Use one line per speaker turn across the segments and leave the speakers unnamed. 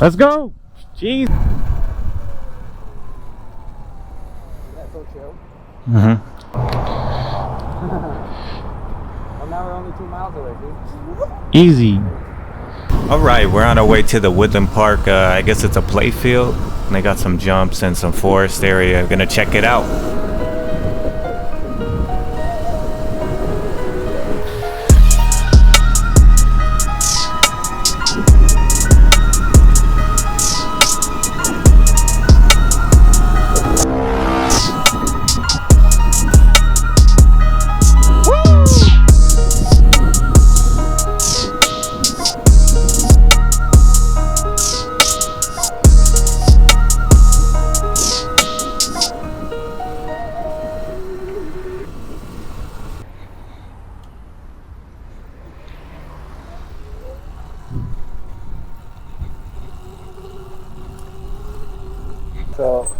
Let's go. Jeez.
That's so chill.
Mm-hmm.
Well, now we're only 2 miles away, dude.
Easy. All right, we're on our way to the Woodland Park. I guess it's a play field. And they got some jumps and some forest area. Gonna check it out.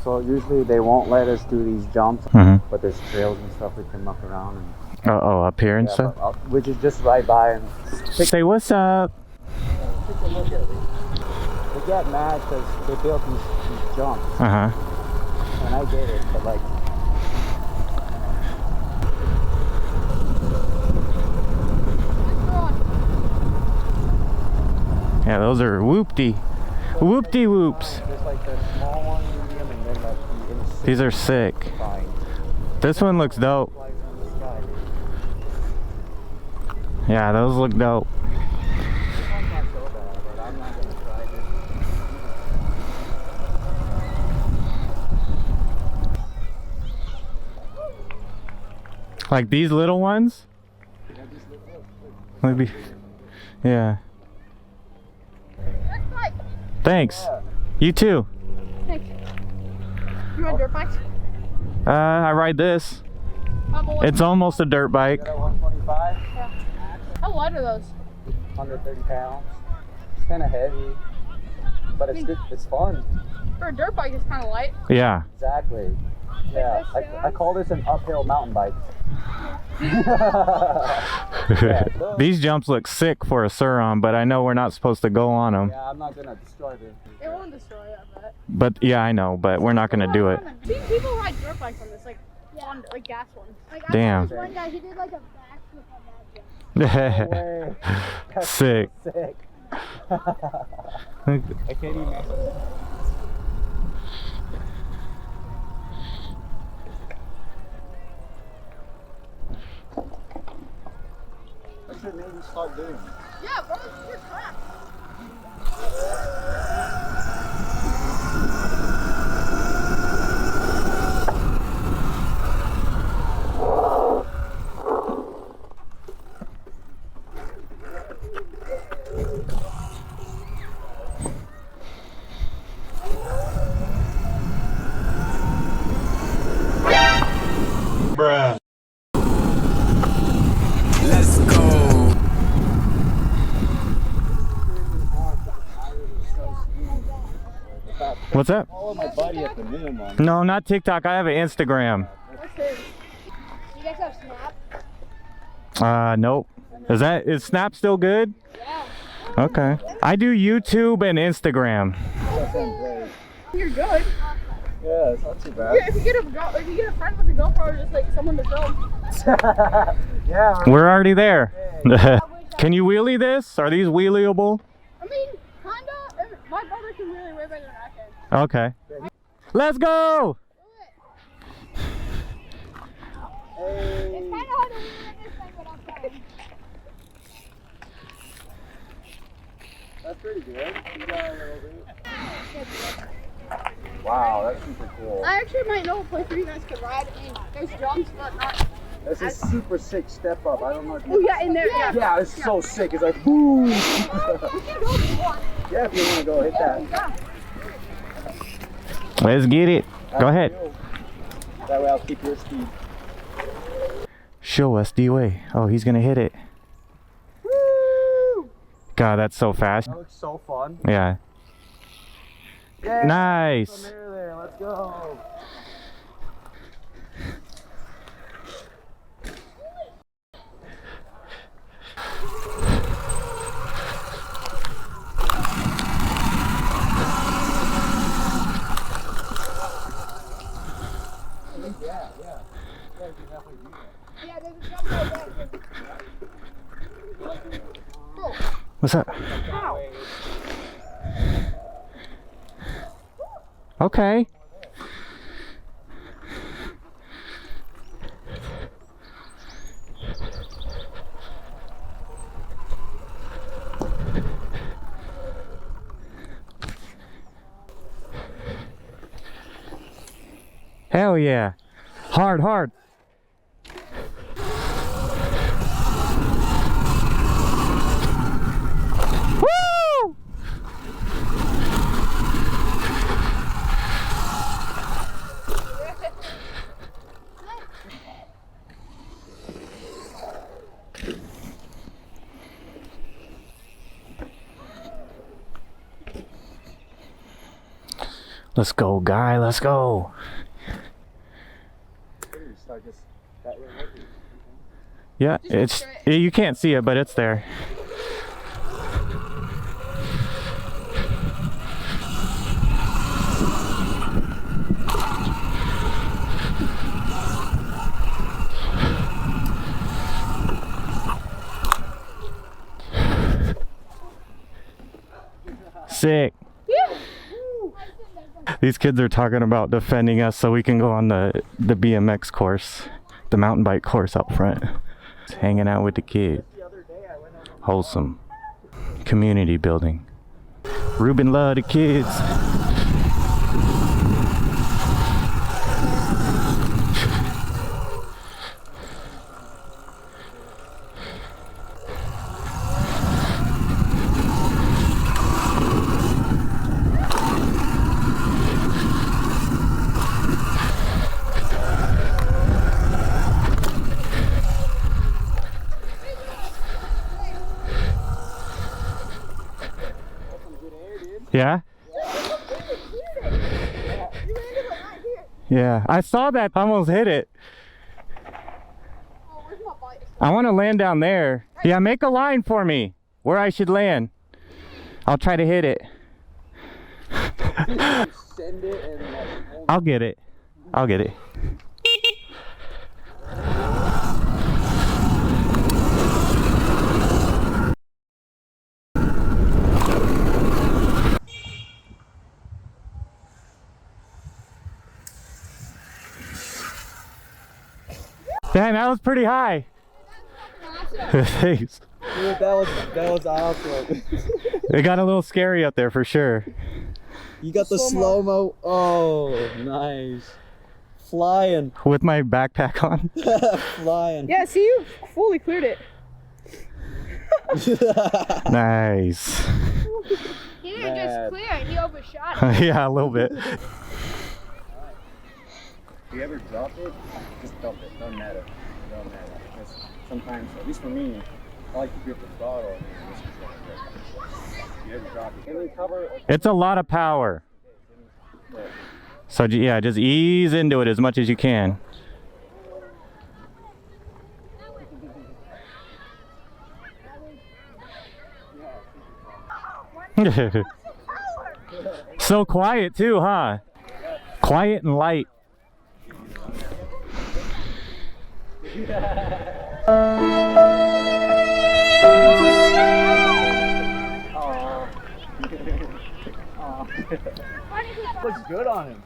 So usually they won't let us do these jumps, but there's trails and stuff we can muck around and.
Oh, up here and stuff?
Which is just right by and.
Say what's up.
Take a look at it. They get mad because they built these jumps. And I get it, but like.
Yeah, those are whoop-de-whoops.
There's like the small one, medium, and then like the insane.
These are sick. This one looks dope. Yeah, those look dope. Like these little ones? Maybe. Yeah. Thanks. You too.
Thanks. You ride dirt bikes?
I ride this. It's almost a dirt bike.
125?
Yeah. How light are those?
130 pounds. It's kind of heavy, but it's good. It's fun.
For a dirt bike, it's kind of light.
Yeah.
Exactly. Yeah. I call this an uphill mountain bike.
These jumps look sick for a SurRon, but I know we're not supposed to go on them.
Yeah, I'm not gonna destroy this.
It won't destroy it, I bet.
But yeah, I know, but we're not gonna do it.
I've seen people ride dirt bikes on this, like gas ones. Like,
Damn.
One guy, he did like a backflip on that jump.
No way. That's
Sick.
So sick. I can't even. I should maybe start doing.
Yeah, bro, it's your crap.
Bruh.
Let's go.
What's up?
Follow my buddy at the minimum.
No, not TikTok. I have an Instagram.
What's his? You guys have Snap?
Nope. Is Snap still good?
Yeah.
Okay. I do YouTube and Instagram.
You're good.
Yeah, it's not too bad.
Yeah, if you get a friend with a GoPro, or just like someone to film.
Yeah.
We're already there. Can you wheelie this? Are these wheelieable?
I mean, kinda. My brother can really way better than I can.
Okay. Let's go!
It's kinda hard to wheel like this thing, but I'm trying.
That's pretty good. You got a little bit. Wow, that's super cool.
I actually might know a place where you guys could ride. I mean, there's jumps, but not.
This is super sick step up. I don't know if you.
Oh yeah, in there. Yeah.
Yeah, it's so sick. It's like boom.
We can go if you want.
Yeah, if you want to go hit that.
Yeah.
Let's get it. Go ahead.
That way I'll keep your speed.
Show us the way. Oh, he's gonna hit it.
Woo!
God, that's so fast.
That looks so fun.
Yeah.
Yeah.
Nice.
There. Let's go.
What's up?
Ow.
Okay. Hell yeah. Hard, hard. Woo! Let's go, guy. Let's go. Yeah, it's you can't see it, but it's there. Sick. These kids are talking about defending us so we can go on the BMX course, the mountain bike course out front. Just hanging out with the kids. Wholesome. Community building. Rueben love the kids. Yeah? Yeah, I saw that. I almost hit it. I want to land down there. Yeah, make a line for me where I should land. I'll try to hit it. I'll get it. I'll get it. Dang, that was pretty high. Thanks.
Dude, that was awesome.
It got a little scary up there for sure.
You got the slow-mo. Oh, nice. Flying.
With my backpack on.
Flying.
Yeah, see, you fully cleared it.
Nice.
He didn't just clear it, he overshot it.
Yeah, a little bit.
If you ever drop it, just dump it. Don't matter. Don't matter. Because sometimes, at least for me, I like to grip the throttle. And this is what if you ever drop it, and then cover.
It's a lot of power. So yeah, just ease into it as much as you can. So quiet too, huh? Quiet and light.
Looks good on him.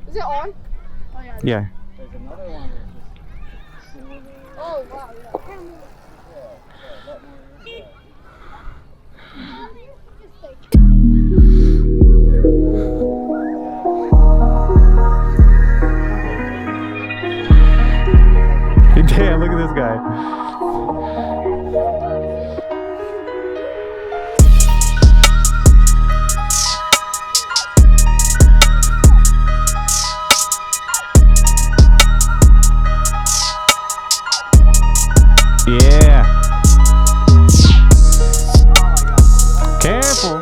Is it on? Oh,
Yeah.
There's another one.
Oh, wow,
Damn, look at this guy. Yeah. Careful.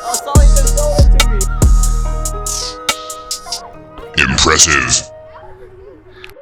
I saw you just throw it to me.
Impressive.